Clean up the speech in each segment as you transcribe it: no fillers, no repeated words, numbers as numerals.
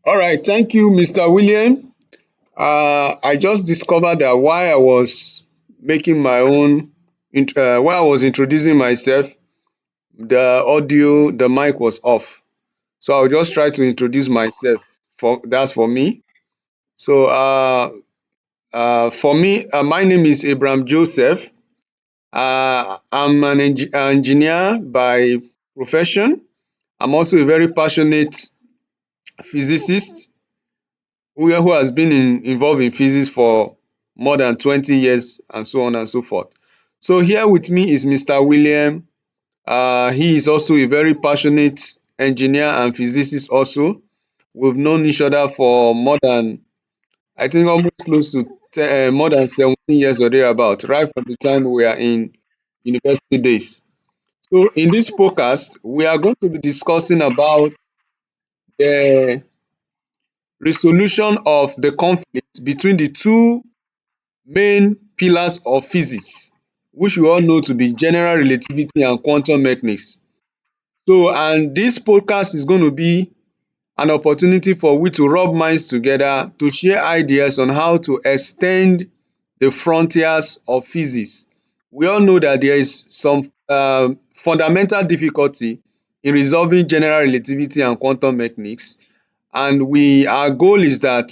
All right, thank you, Mr. William. I just discovered that while I was making my own, while I was introducing myself, the mic was off. So I'll just try to introduce myself. That's for me. So for me, my name is Abraham Joseph. I'm an engineer by profession. I'm also a very passionate physicist who has been involved in physics for more than 20 years and so on and so forth. So here with me is Mr. William. He is also a very passionate engineer and physicist also. We've known each other for more than, I think, almost close to more than 17 years or thereabout, right from the time we are in university days. So in this podcast, we are going to be discussing about the resolution of the conflict between the two main pillars of physics, which we all know to be general relativity and quantum mechanics. So, and this podcast is going to be an opportunity for we to rub minds together to share ideas on how to extend the frontiers of physics. We all know that there is some fundamental difficulty in resolving general relativity and quantum mechanics, and our goal is that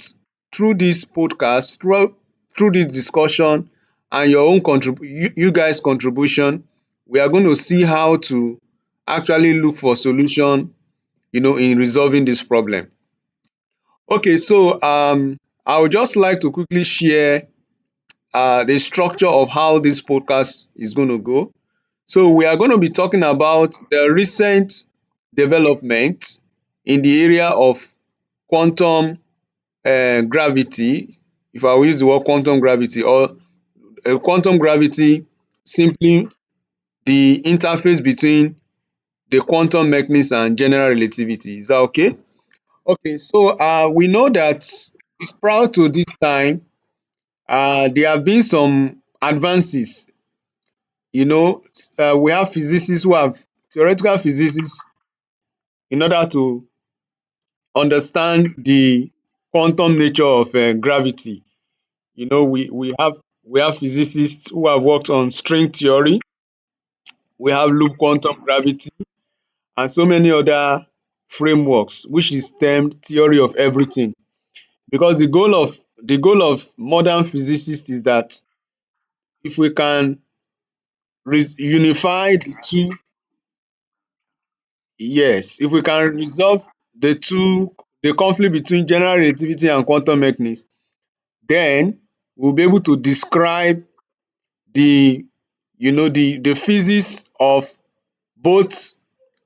through this podcast, through this discussion and your own you guys contribution, we are going to see how to actually look for solution, in resolving this problem. Okay, so I would just like to quickly share the structure of how this podcast is going to go. So we are going to be talking about the recent development in the area of quantum gravity, if I will use the word quantum gravity, or quantum gravity, simply the interface between the quantum mechanics and general relativity. Is that okay? Okay, so we know that prior to this time, there have been some advances. We have physicists who have theoretical physicists in order to understand the quantum nature of gravity. We have physicists who have worked on string theory, we have loop quantum gravity, and so many other frameworks, which is termed theory of everything. Because the goal of modern physicists is that if we can unify the two, yes, if we can resolve the conflict between general relativity and quantum mechanics, then we'll be able to describe the physics of both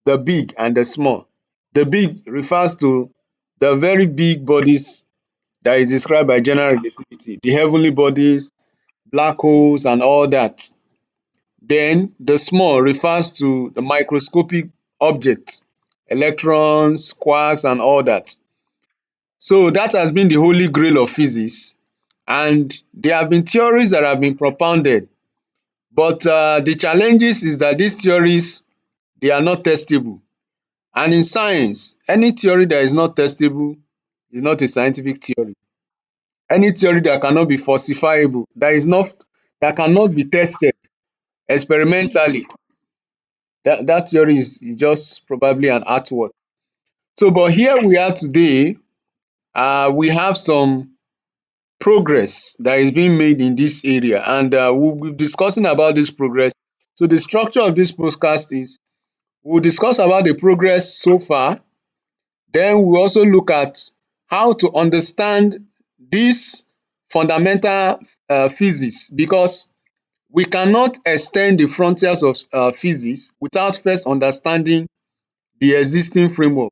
the big and the small. The big refers to the very big bodies that is described by general relativity, the heavenly bodies, black holes, and all that. Then the small refers to the microscopic objects, electrons, quarks, and all that. So that has been the holy grail of physics, and there have been theories that have been propounded, but the challenges is that these theories, they are not testable. And in science, any theory that is not testable is not a scientific theory. Any theory that cannot be falsifiable, that cannot be tested experimentally, that theory is just probably an artwork. So, but here we are today, we have some progress that is being made in this area, and we'll be discussing about this progress. So the structure of this podcast is, we'll discuss about the progress so far, then we'll also look at how to understand this fundamental physics, because we cannot extend the frontiers of physics without first understanding the existing framework.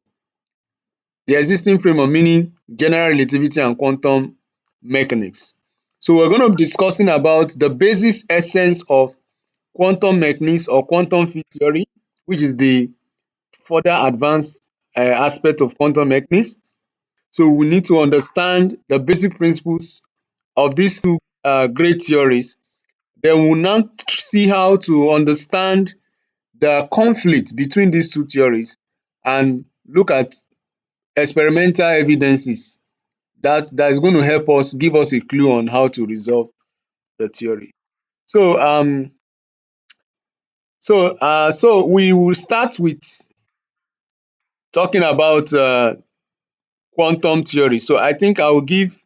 The existing framework meaning general relativity and quantum mechanics. So we're going to be discussing about the basic essence of quantum mechanics or quantum field theory, which is the further advanced aspect of quantum mechanics. So we need to understand the basic principles of these two great theories. Then we'll now see how to understand the conflict between these two theories and look at experimental evidences that is going to help us give us a clue on how to resolve the theory. So so we will start with talking about quantum theory. So I think I will give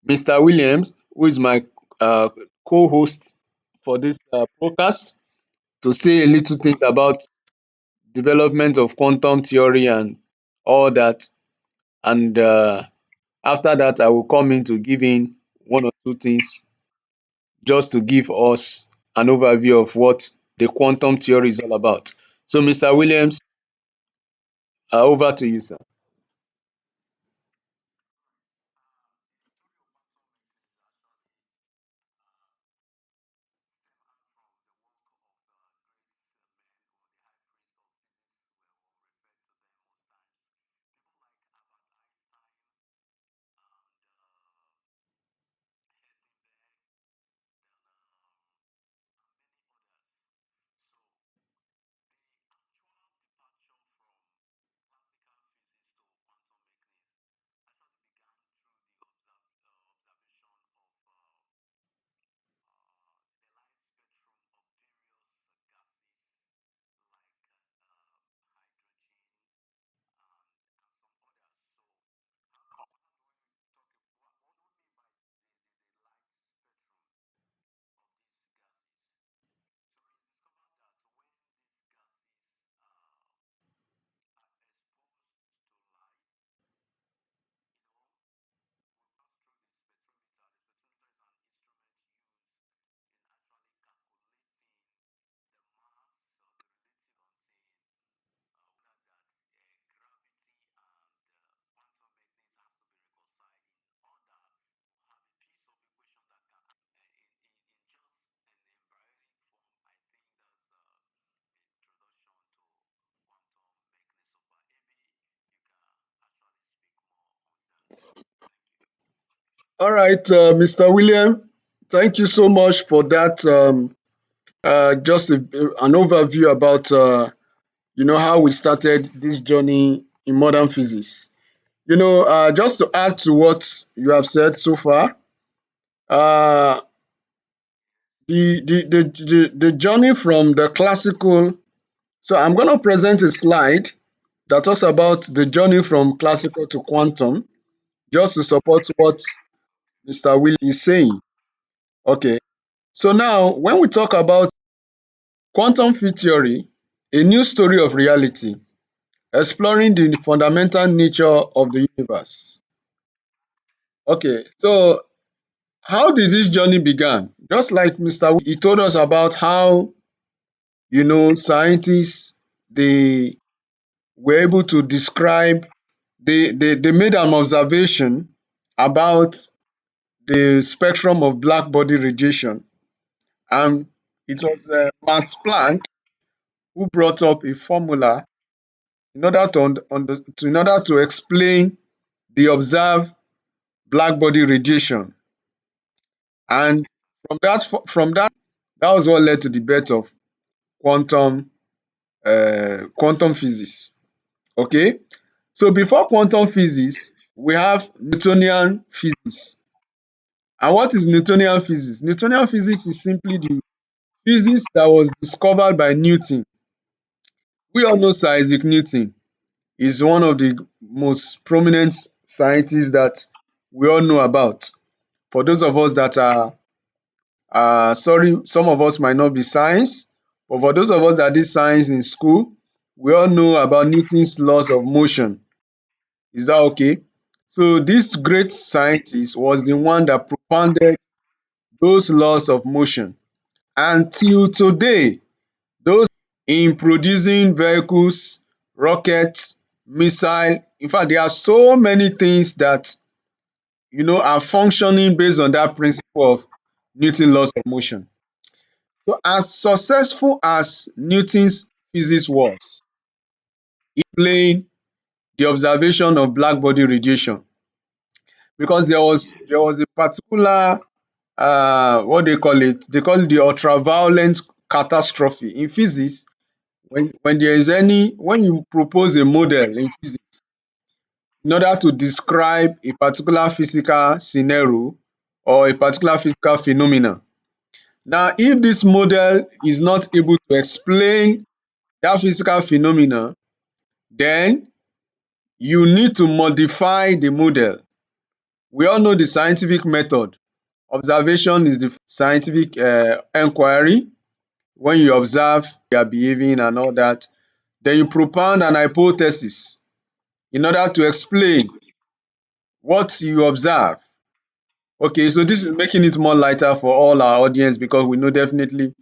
Mr. Williams, who is my uh, co-host for this podcast, to say a little things about development of quantum theory and all that. And after that, I will come in to give in one or two things just to give us an overview of what the quantum theory is all about. So, Mr. Williams, over to you, sir. All right, Mr. William, thank you so much for that. Just an overview about how we started this journey in modern physics. Just to add to what you have said so far, uh, the journey from the classical. So I'm going to present a slide that talks about the journey from classical to quantum, just to support what Mr. Will is saying. Okay. So now, when we talk about quantum field theory, a new story of reality, exploring the fundamental nature of the universe. Okay, so how did this journey begin? Just like Mr. He told us about how scientists they were able to describe they made an observation about the spectrum of black body radiation, and it was Max Planck who brought up a formula in order in order to explain the observed black body radiation. And that was what led to the birth of quantum quantum physics. Okay, so before quantum physics we have Newtonian physics. And what is Newtonian physics? Newtonian physics is simply the physics that was discovered by Newton. We all know Sir Isaac Newton is one of the most prominent scientists that we all know about. For those of us that are sorry, some of us might not be science, but for those of us that did science in school, we all know about Newton's laws of motion. Is that okay? So this great scientist was the one that propounded those laws of motion. Until today, those in producing vehicles, rockets, missile. In fact, there are so many things that are functioning based on that principle of Newton laws of motion. So as successful as Newton's physics was in explaining the observation of black body radiation, because there was a particular what they call it the ultraviolet catastrophe in physics. When you propose a model in physics, in order to describe a particular physical scenario or a particular physical phenomenon. Now, if this model is not able to explain that physical phenomenon, then you need to modify the model. We all know the scientific method. Observation is the scientific inquiry. When you observe, they are behaving and all that. Then you propound an hypothesis in order to explain what you observe. Okay, so this is making it more lighter for all our audience because we know definitely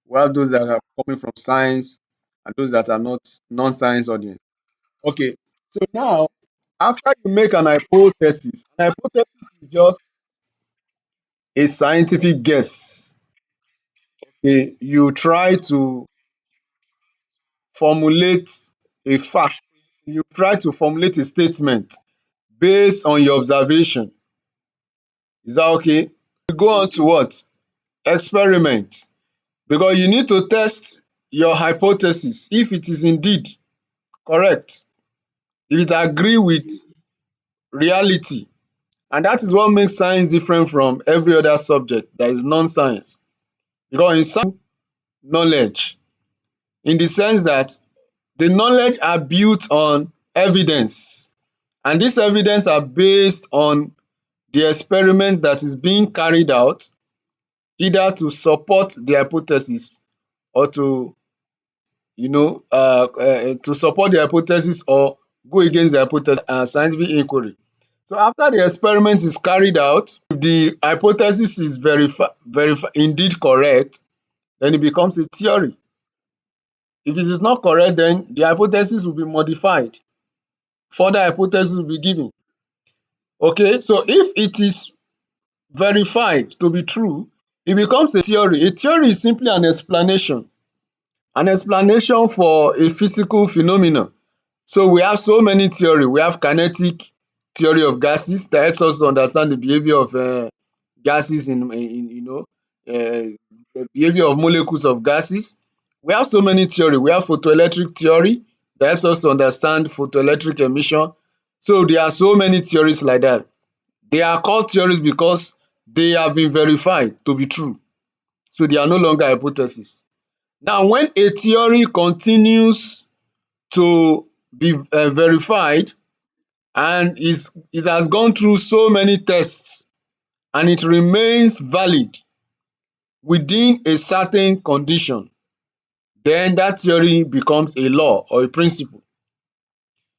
we have those that are coming from science and those that are not non-science audience. Okay, so now after you make an hypothesis is just a scientific guess. Okay, you try to formulate a fact, you try to formulate a statement based on your observation. Is that okay? We go on to what? Experiment. Because you need to test your hypothesis if it is indeed correct, if it agree with reality. And that is what makes science different from every other subject that is non-science. Because in science, knowledge, in the sense that the knowledge are built on evidence. And this evidence are based on the experiment that is being carried out, either to support the hypothesis or to to support the hypothesis or go against the hypothesis and scientific inquiry. So after the experiment is carried out, if the hypothesis is indeed correct, then it becomes a theory. If it is not correct, then the hypothesis will be modified. Further hypothesis will be given. Okay, so if it is verified to be true, it becomes a theory. A theory is simply an explanation for a physical phenomenon. So we have so many theory. We have kinetic theory of gases that helps us to understand the behavior of gases in the behavior of molecules of gases. We have so many theory. We have photoelectric theory that helps us to understand photoelectric emission. So there are so many theories like that. They are called theories because they have been verified to be true. So they are no longer hypotheses. Now, when a theory continues to be verified and it has gone through so many tests and it remains valid within a certain condition, then that theory becomes a law or a principle.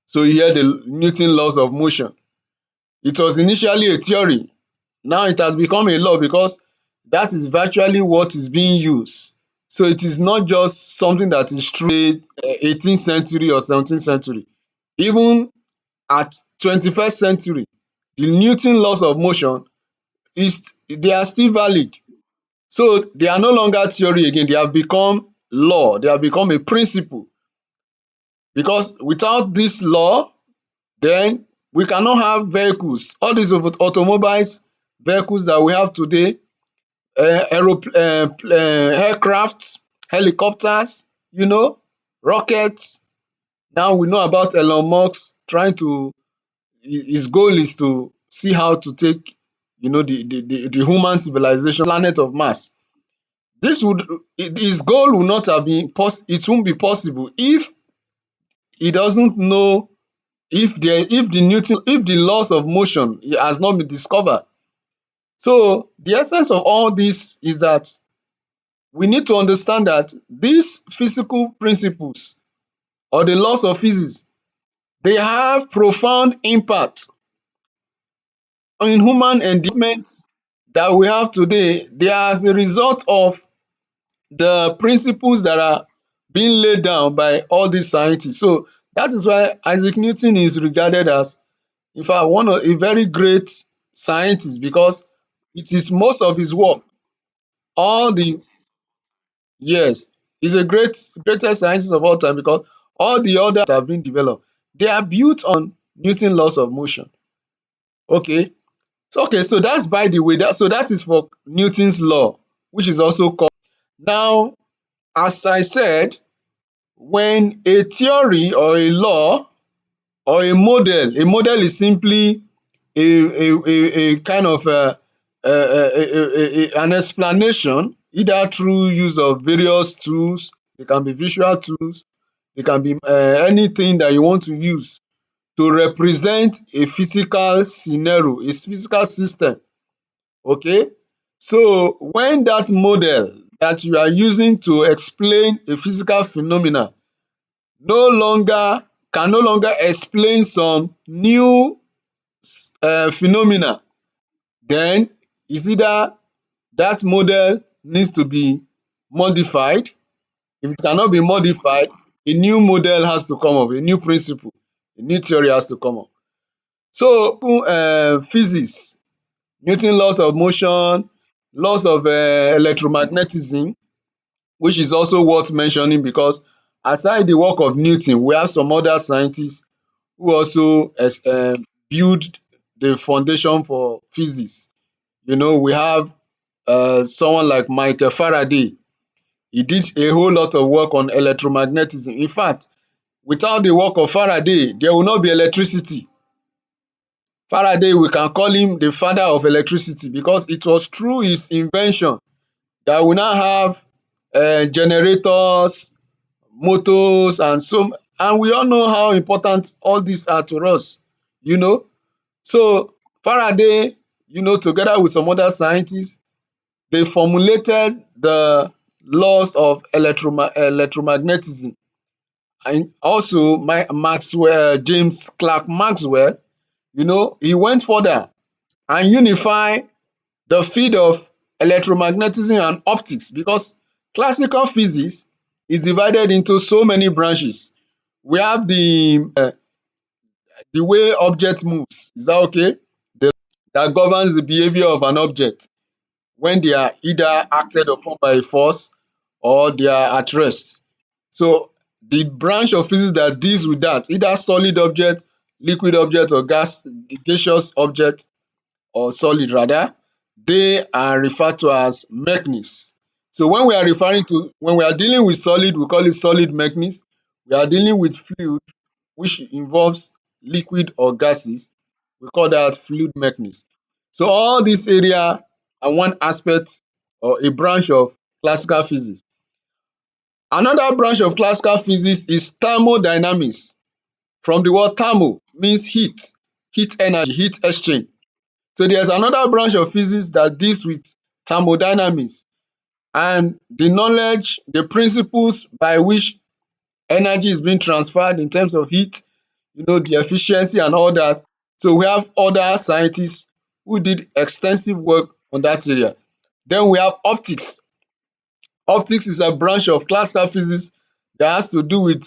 So you hear the Newton laws of motion. It was initially a theory. Now it has become a law because that is virtually what is being used. So it is not just something that is true 18th century or 17th century. Even at 21st century, the Newton laws of motion they are still valid. So they are no longer theory again, they have become law, they have become a principle. Because without this law, then we cannot have vehicles. All these automobiles, vehicles that we have today, aircraft, helicopters, rockets. Now we know about Elon Musk trying to, his goal is to see how to take, the human civilization, planet of Mars. His goal will not have been, it won't be possible if he doesn't know if the laws of motion has not been discovered. So the essence of all this is that we need to understand that these physical principles or the laws of physics, they have profound impact on human endeavor that we have today. They are as a result of the principles that are being laid down by all these scientists. So that is why Isaac Newton is regarded as, in fact, a very great scientist, because it is most of his work, all the yes, he's a greatest scientist of all time, because all the other that have been developed, they are built on Newton laws of motion. Okay. So that's by the way. That is for Newton's law, which is also called. Now, as I said, when a theory or a law or a model. A model is simply a kind of an explanation, either through use of various tools. They can be visual tools, they can be anything that you want to use to represent a physical scenario, a physical system. Okay, so when that model that you are using to explain a physical phenomena no longer can no longer explain some new phenomena, then it's either that model needs to be modified. If it cannot be modified, a new model has to come up, a new principle, a new theory has to come up. So physics, Newton laws of motion, laws of electromagnetism, which is also worth mentioning because aside the work of Newton, we have some other scientists who also build the foundation for physics. You know, we have someone like Michael Faraday. He did a whole lot of work on electromagnetism. In fact, without the work of Faraday, there will not be electricity. Faraday, we can call him the father of electricity because it was through his invention that we now have generators, motors, and we all know how important all these are to us, you know. So Faraday, together with some other scientists, they formulated the laws of electromagnetism. And also James Clerk Maxwell, he went further and unified the field of electromagnetism and optics because classical physics is divided into so many branches. We have the way object moves. Is that okay? That governs the behavior of an object when they are either acted upon by a force or they are at rest. So the branch of physics that deals with that, either solid object, liquid object, or gaseous object, or solid rather, they are referred to as mechanics. So when we are dealing with solid, we call it solid mechanics. We are dealing with fluid, which involves liquid or gases, we call that fluid mechanics. So all this area are one aspect or a branch of classical physics. Another branch of classical physics is thermodynamics. From the word thermo means heat energy, heat exchange. So there's another branch of physics that deals with thermodynamics and the knowledge, the principles by which energy is being transferred in terms of heat, the efficiency and all that. So we have other scientists who did extensive work on that area. Then we have optics. Optics is a branch of classical physics that has to do with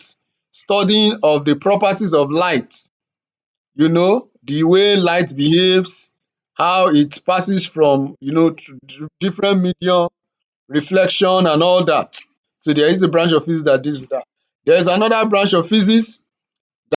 studying of the properties of light, the way light behaves, how it passes from, different medium, reflection and all that. So there is a branch of physics that deals with that. There is another branch of physics